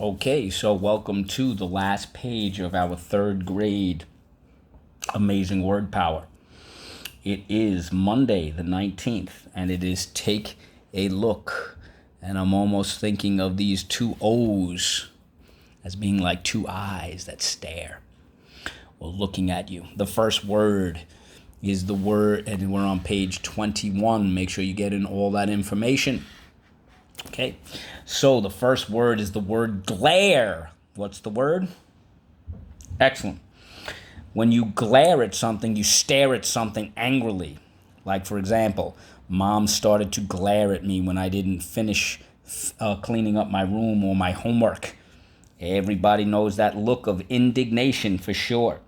Okay, so welcome to the last page of our third grade Amazing Word Power. It is Monday the 19th, and it is Take a Look. And I'm almost thinking of these two O's as being like two eyes that stare or looking at you. The first word is the word, and we're on page 21. Make sure you get in all that information. Okay, so the first word is the word glare. What's the word? Excellent. When you glare at something, you stare at something angrily. Like, for example, mom started to glare at me when I didn't finish cleaning up my room or my homework. Everybody knows that look of indignation for sure.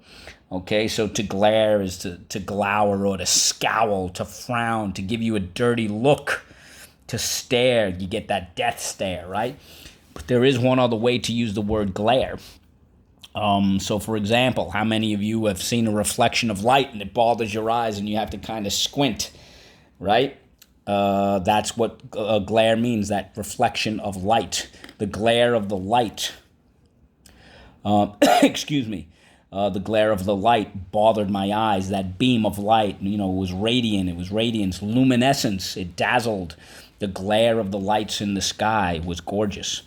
Okay, so to glare is to glower or to scowl, to frown, to give you a dirty look. To stare, you get that death stare, right? But there is one other way to use the word glare. So, for example, how many of you have seen a reflection of light and it bothers your eyes and you have to kind of squint, right? That's what glare means, that reflection of light. The glare of the light. Excuse me. The glare of the light bothered my eyes. That beam of light, it was radiant. It was radiance, luminescence. It dazzled. The glare of the lights in the sky was gorgeous.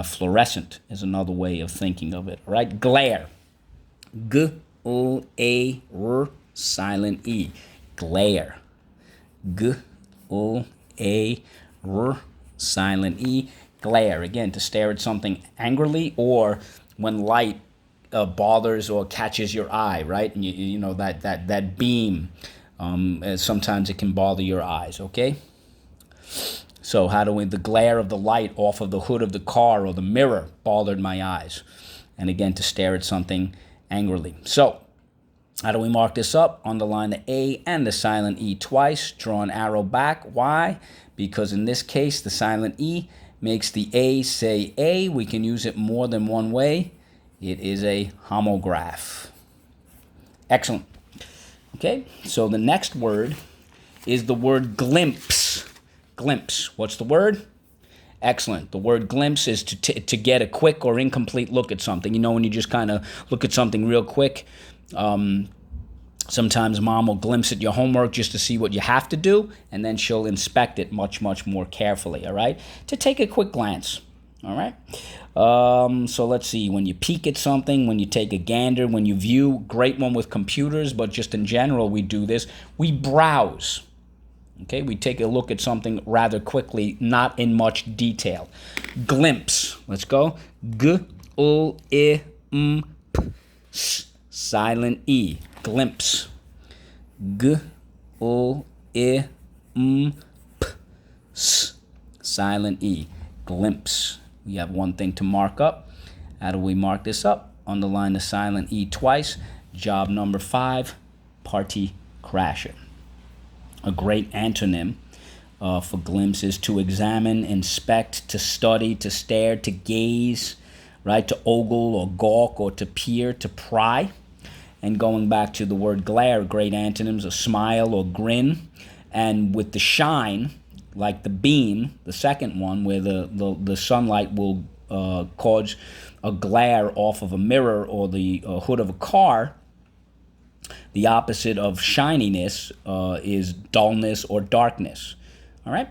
Fluorescent is another way of thinking of it, right? Glare. G-O-A-R, silent E. Glare. G-O-A-R, silent E. Glare. Again, to stare at something angrily or when light bothers or catches your eye, right? And you know that beam. Sometimes it can bother your eyes. Okay. So the glare of the light off of the hood of the car or the mirror bothered my eyes. And again, to stare at something angrily. So how do we mark this up? Underline the A and the silent E twice. Draw an arrow back. Why? Because in this case, the silent E makes the A say A. We can use it more than one way. It is a homograph. Excellent. Okay, so the next word is the word glimpse. Glimpse. What's the word? Excellent. The word glimpse is to get a quick or incomplete look at something. When you just kind of look at something real quick. Sometimes mom will glimpse at your homework just to see what you have to do, and then she'll inspect it much, much more carefully, all right? To take a quick glance, all right? So let's see. When you peek at something, when you take a gander, when you view, great one with computers, but just in general we do this. We browse. Okay, we take a look at something rather quickly, not in much detail. Glimpse. Let's go. G-O-I-M-P-S. Silent E. Glimpse. G-O-I-M-P-S. Silent E. Glimpse. We have one thing to mark up. How do we mark this up? Underline the silent E twice. Job number 5, party crasher. A great antonym for glimpse is to examine, inspect, to study, to stare, to gaze, right? To ogle or gawk or to peer, to pry. And going back to the word glare, great antonyms, a smile or grin. And with the shine, like the beam, the second one, where the sunlight will cause a glare off of a mirror or the hood of a car. The opposite of shininess is dullness or darkness. All right?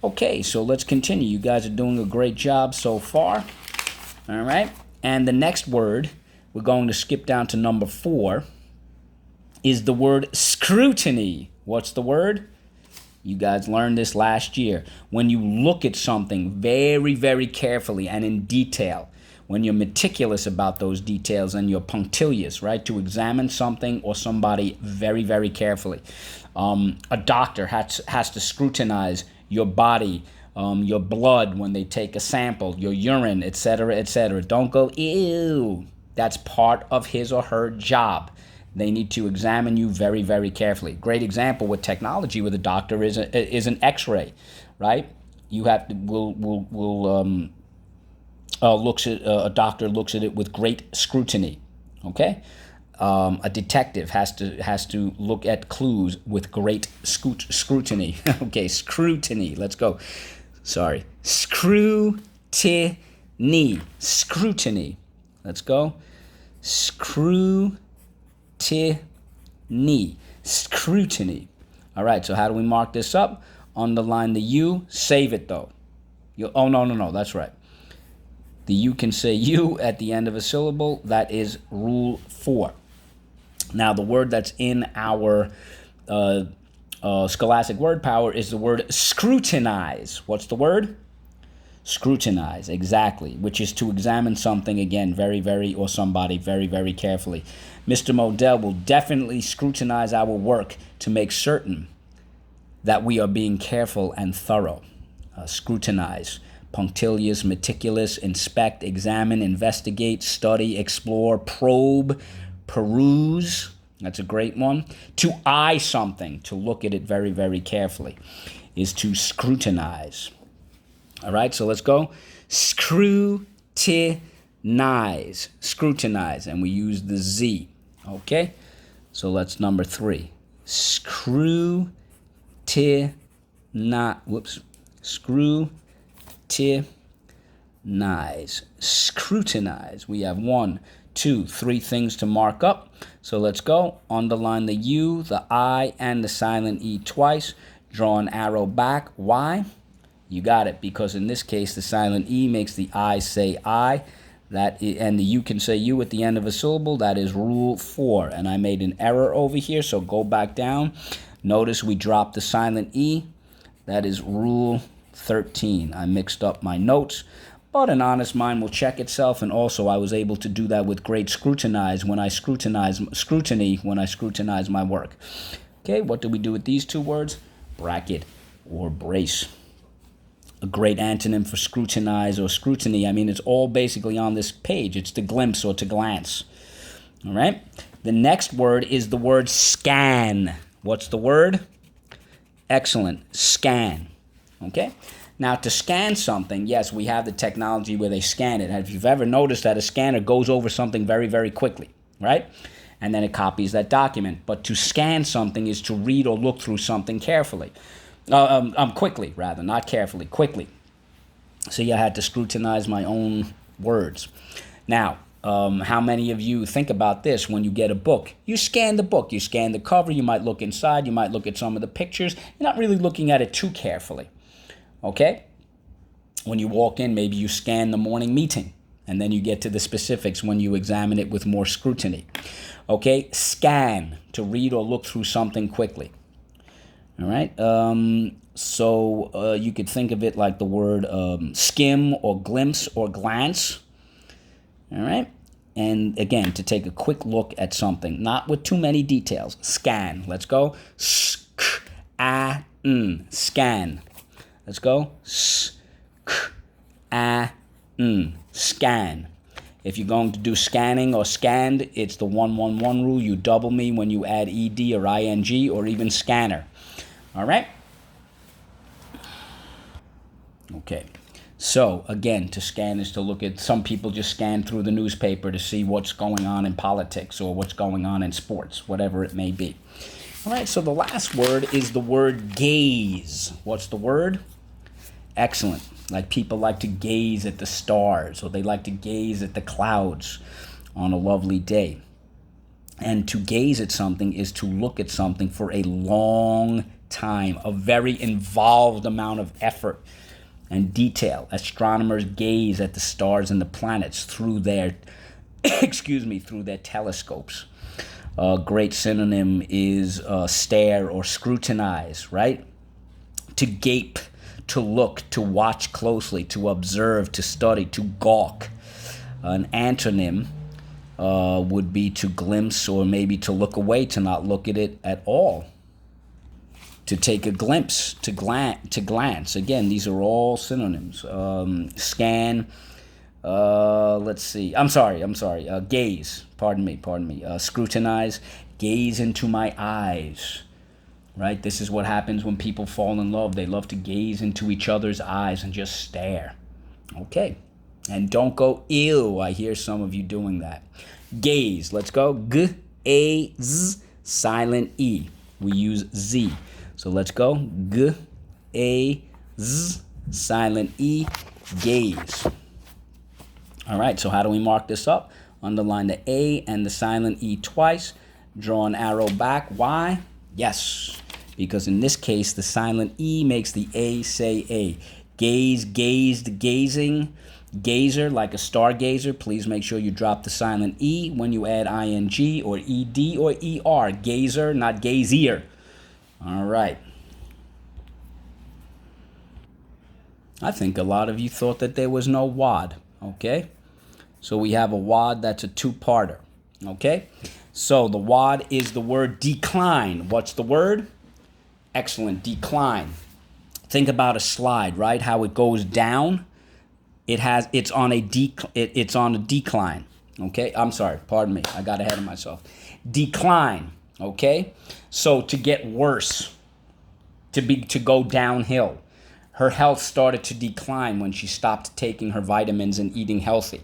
Okay, so let's continue. You guys are doing a great job so far. All right? And the next word, we're going to skip down to number 4, is the word scrutiny. What's the word? You guys learned this last year. When you look at something very, very carefully and in detail, when you're meticulous about those details and you're punctilious, right, to examine something or somebody very, very carefully. A doctor has to scrutinize your body, your blood when they take a sample, your urine, etc., etc. Don't go, ew. That's part of his or her job. They need to examine you very, very carefully. Great example with technology with a doctor is an X-ray, right? You have to a doctor looks at it with great scrutiny. Okay, a detective has to look at clues with great scrutiny. Okay, scrutiny. Let's go. Sorry, scrutiny. Scrutiny. Let's go. Scrutiny. Scrutiny. All right, so how do we mark this up? Underline the U. Save it, though. No. That's right. The you can say you at the end of a syllable. That is rule 4. Now, the word that's in our scholastic word power is the word scrutinize. What's the word? Scrutinize, exactly, which is to examine something, again, or somebody very, very carefully. Mr. Modell will definitely scrutinize our work to make certain that we are being careful and thorough. Scrutinize, punctilious, meticulous, inspect, examine, investigate, study, explore, probe, peruse. That's a great one. To eye something, to look at it very, very carefully, is to scrutinize. All right, so let's go. Scrutinize. Scrutinize, and we use the Z. Okay, so that's number 3. Scrutinize. Scrutinize. We have 1, 2, 3 things to mark up. So let's go. Underline the U, the I, and the silent E twice. Draw an arrow back. Why? You got it, because in this case, the silent E makes the I say I, and the you can say you at the end of a syllable. That is rule 4. And I made an error over here, so go back down. Notice we dropped the silent E. That is rule 13. I mixed up my notes, but an honest mind will check itself, and also I was able to do that with great scrutiny when I scrutinize my work. Okay, what do we do with these 2 words? Bracket or brace. A great antonym for scrutinize or scrutiny. I mean, it's all basically on this page. It's to glimpse or to glance. All right? The next word is the word scan. What's the word? Excellent. Scan. Okay? Now, to scan something, yes, we have the technology where they scan it. If you've ever noticed that a scanner goes over something very, very quickly, right? And then it copies that document. But to scan something is to read or look through something carefully. Quickly, rather, not carefully, quickly. So I had to scrutinize my own words. Now, how many of you think about this when you get a book? You scan the book, you scan the cover, you might look inside, you might look at some of the pictures. You're not really looking at it too carefully, okay? When you walk in, maybe you scan the morning meeting, and then you get to the specifics when you examine it with more scrutiny. Okay, scan, to read or look through something quickly. All right, so you could think of it like the word skim or glimpse or glance. All right, and again, to take a quick look at something, not with too many details. Scan. Let's go. Scan. Let's go. Scan. If you're going to do scanning or scanned, it's the 1-1-1 rule. You double me when you add ed or ing or even scanner. All right? Okay. So, again, to scan is to look at, some people just scan through the newspaper to see what's going on in politics or what's going on in sports, whatever it may be. All right, so the last word is the word gaze. What's the word? Excellent. Like people like to gaze at the stars, or they like to gaze at the clouds on a lovely day. And to gaze at something is to look at something for a long time, a very involved amount of effort and detail. Astronomers gaze at the stars and the planets through their, through their telescopes. A great synonym is stare or scrutinize, right? To gape, to look, to watch closely, to observe, to study, to gawk. An antonym would be to glimpse or maybe to look away, to not look at it at all. To take a glimpse, to glance. Again, these are all synonyms. Scan. Let's see. I'm sorry. Gaze. Pardon me. Scrutinize. Gaze into my eyes. Right? This is what happens when people fall in love. They love to gaze into each other's eyes and just stare. Okay. And don't go, ew. I hear some of you doing that. Gaze. Let's go. G-A-Z. Silent E. We use Z. So let's go. G-A-Z. Silent E. Gaze. All right, so how do we mark this up? Underline the A and the silent E twice. Draw an arrow back. Why? Yes, because in this case, the silent E makes the A say A. Gaze, gazed, gazing, gazer, like a stargazer. Please make sure you drop the silent E when you add ing or ed or er. Gazer, not gazier. All right. I think a lot of you thought that there was no WOD, okay? So we have a WOD that's a two-parter, okay? So the WOD is the word decline. What's the word? Excellent, decline. Think about a slide, right? How it goes down. It's on a decline. Okay, I'm sorry, pardon me. I got ahead of myself. Decline, okay? So to get worse, to go downhill. Her health started to decline when she stopped taking her vitamins and eating healthy.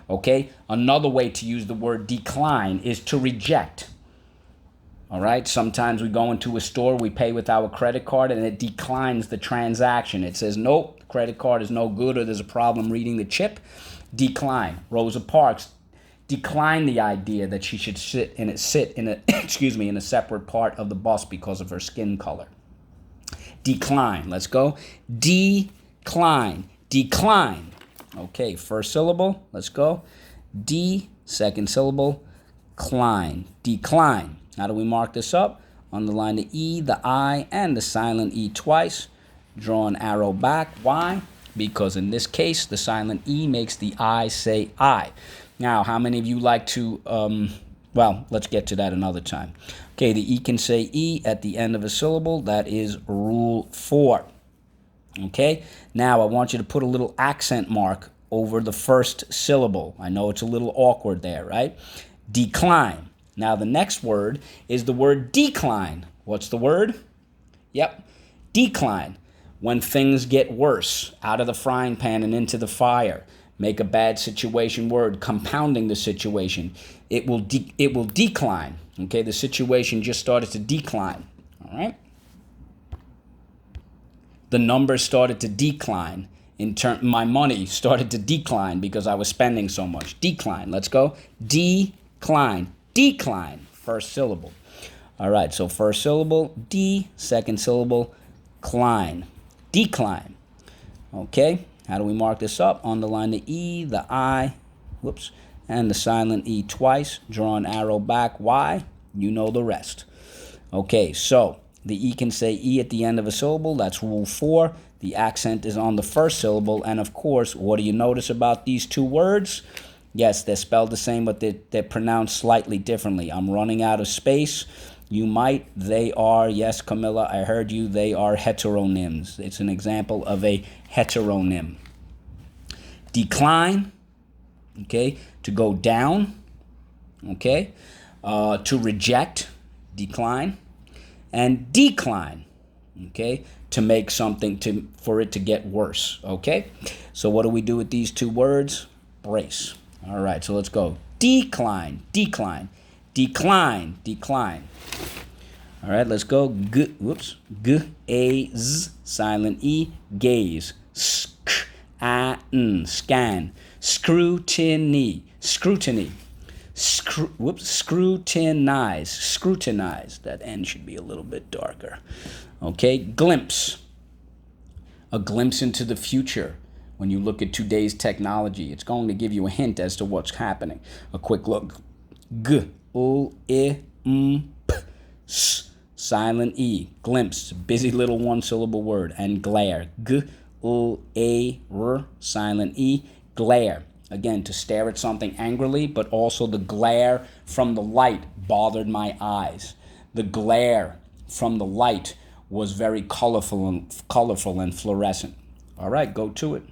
Okay? Another way to use the word decline is to reject. All right? Sometimes we go into a store, we pay with our credit card, and it declines the transaction. It says, nope, the credit card is no good, or there's a problem reading the chip. Decline. Rosa Parks declined the idea that she should sit in a in a separate part of the bus because of her skin color. Decline. Let's go. Decline. Decline. Okay, first syllable. Let's go. D, second syllable. Cline. Decline. How do we mark this up? Underline the E, the I, and the silent E twice. Draw an arrow back. Why? Because in this case, the silent E makes the I say I. Now, how many of you like to, well, let's get to that another time. Okay, the E can say E at the end of a syllable. That is rule 4. Okay, now I want you to put a little accent mark over the first syllable. I know it's a little awkward there, right? Decline. Now the next word is the word decline. What's the word? Yep, decline. When things get worse, out of the frying pan and into the fire. Make a bad situation word, compounding the situation. It will decline. Okay, the situation just started to decline. All right. The numbers started to decline. My money started to decline because I was spending so much. Decline. Let's go. Decline. Decline. First syllable. All right. So first syllable, D. Second syllable, cline. Decline. Okay. How do we mark this up? Underline the E, the I, and the silent E twice. Draw an arrow back. Why? You know the rest. Okay, so the E can say E at the end of a syllable. That's rule 4. The accent is on the first syllable. And of course, what do you notice about these two words? Yes, they're spelled the same, but they're pronounced slightly differently. I'm running out of space. You might. They are, yes, Camilla, I heard you. They are heteronyms. It's an example of a heteronym. Decline, okay, to go down, okay, to reject, decline, and decline, okay, to make something for it to get worse, okay? So what do we do with these two words? Brace. All right, so let's go. Decline, decline, decline, decline. All right, let's go. G, a, z, silent E, gaze. Scan. Scrutiny. Scrutiny. Scrutinize. Scrutinize. That N should be a little bit darker. Okay, glimpse. A glimpse into the future. When you look at today's technology, it's going to give you a hint as to what's happening. A quick look. G, O, I, M, P, S. Silent E. Glimpse. Busy little one-syllable word. And glare. G, O, A, R. Silent E. Glare. Again, to stare at something angrily, but also the glare from the light bothered my eyes. The glare from the light was very colorful and fluorescent. All right, go to it.